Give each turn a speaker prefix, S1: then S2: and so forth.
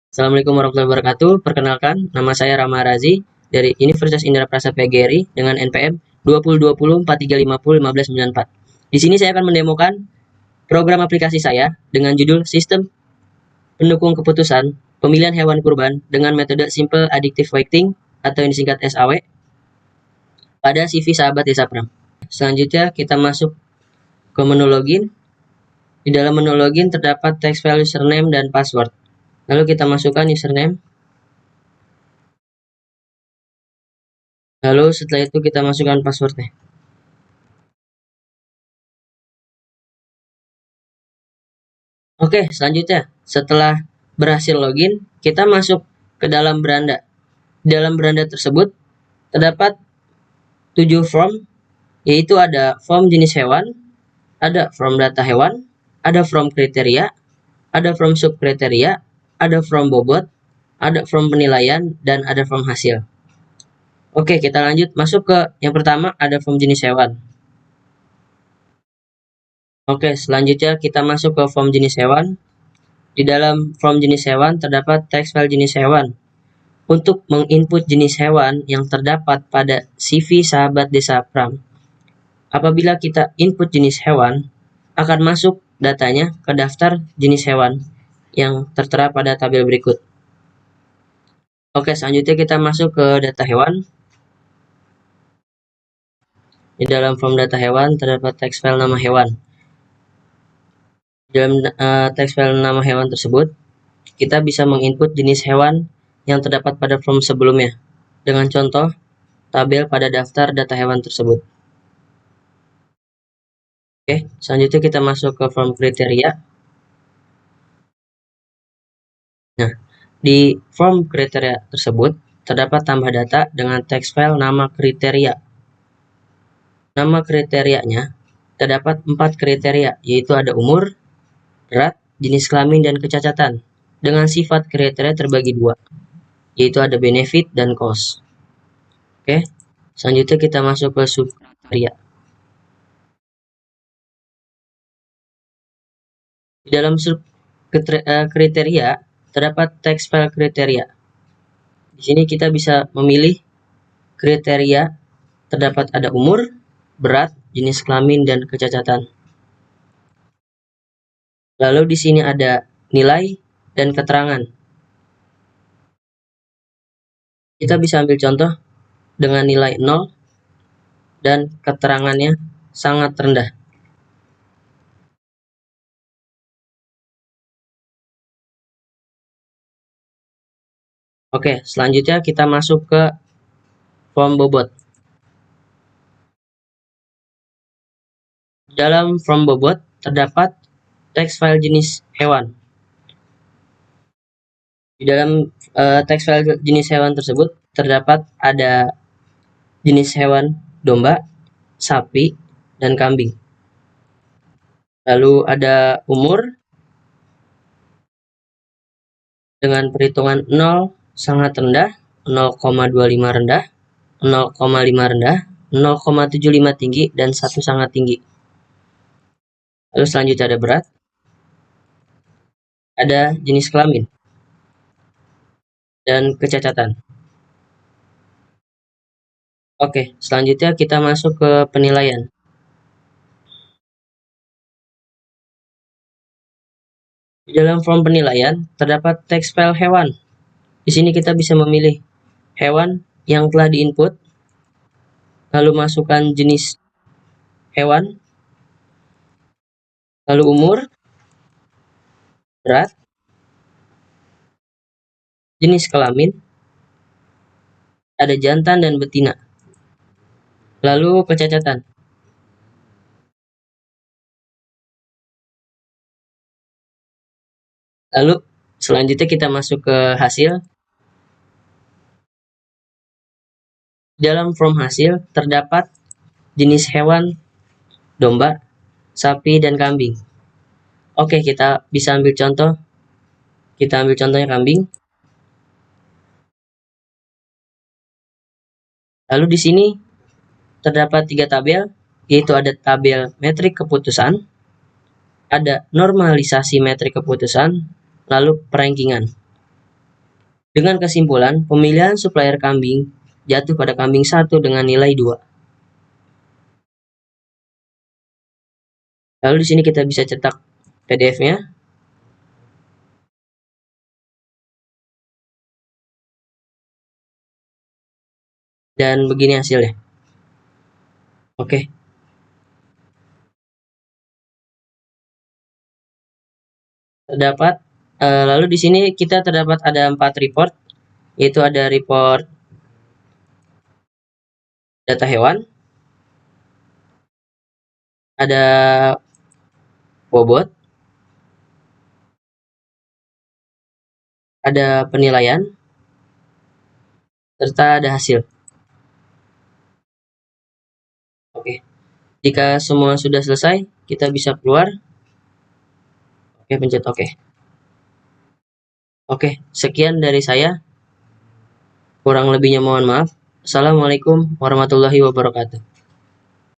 S1: Assalamualaikum warahmatullahi wabarakatuh. Perkenalkan, nama saya Rama Razi dari Universitas Indra Prasa PGRI dengan NPM 202043501594. Di sini saya akan mendemokan program aplikasi saya dengan judul Sistem Pendukung Keputusan Pemilihan Hewan Kurban dengan metode Simple Additive Weighting atau yang disingkat SAW pada CV Sahabat Desa Pram. Selanjutnya kita masuk ke menu login. Di dalam menu login terdapat text file username dan password. Lalu kita masukkan username. Lalu setelah itu kita masukkan passwordnya. Oke, selanjutnya setelah berhasil login, kita masuk ke dalam beranda. Di dalam beranda tersebut terdapat 7 form, yaitu ada form jenis hewan, ada form data hewan, ada form kriteria, ada form subkriteria, ada form bobot, ada form penilaian, dan ada form hasil. Oke, kita lanjut masuk ke yang pertama, ada form jenis hewan. Oke, selanjutnya kita masuk ke form jenis hewan. Di dalam form jenis hewan terdapat text file jenis hewan. Untuk menginput jenis hewan yang terdapat pada CV Sahabat Desa Pram. Apabila kita input jenis hewan, akan masuk datanya ke daftar jenis hewan yang tertera pada tabel berikut. Oke, selanjutnya kita masuk ke data hewan. Di dalam form data hewan terdapat text file nama hewan. Dalam text file nama hewan tersebut, kita bisa menginput jenis hewan yang terdapat pada form sebelumnya, dengan contoh tabel pada daftar data hewan tersebut. Oke, selanjutnya kita masuk ke form kriteria. Nah, di form kriteria tersebut terdapat tambah data dengan text file nama kriteria. Nama kriterianya terdapat 4 kriteria, yaitu ada umur, berat, jenis kelamin, dan kecacatan. Dengan sifat kriteria terbagi 2, yaitu ada benefit dan cost. Oke, selanjutnya kita masuk ke subkriteria. Di dalam kriteria terdapat text file kriteria. Di sini kita bisa memilih kriteria, terdapat ada umur, berat, jenis kelamin, dan kecacatan. Lalu di sini ada nilai dan keterangan. Kita bisa ambil contoh dengan nilai 0 dan keterangannya sangat rendah. Oke, selanjutnya kita masuk ke form bobot. Dalam form bobot terdapat text file jenis hewan. Di dalam text file jenis hewan tersebut terdapat ada jenis hewan domba, sapi, dan kambing. Lalu ada umur dengan perhitungan 0 sangat rendah, 0,25 rendah, 0,5 rendah, 0,75 tinggi, dan 1 sangat tinggi. Lalu selanjutnya ada berat, ada jenis kelamin, dan kecacatan. Oke, selanjutnya kita masuk ke penilaian. Di dalam form penilaian terdapat text file hewan. Di sini kita bisa memilih hewan yang telah diinput, lalu masukkan jenis hewan, lalu umur, berat, jenis kelamin, ada jantan dan betina, lalu kecacatan. Lalu selanjutnya kita masuk ke hasil. Dalam form hasil terdapat jenis hewan domba, sapi, dan kambing. Oke, kita bisa ambil contoh. Kita ambil contohnya kambing. Lalu di sini terdapat 3 tabel, yaitu ada tabel metrik keputusan, ada normalisasi metrik keputusan, lalu perankingan. Dengan kesimpulan, pemilihan supplier kambing jatuh pada kambing 1 dengan nilai 2. Lalu di sini kita bisa cetak PDF-nya. Dan begini hasilnya. Oke. Lalu di sini kita terdapat ada 4 report, yaitu ada report data hewan, ada bobot, ada penilaian, serta ada hasil. Oke. Jika semua sudah selesai, kita bisa keluar. Oke, pencet oke. Oke, sekian dari saya. Kurang lebihnya mohon maaf. Assalamualaikum warahmatullahi wabarakatuh.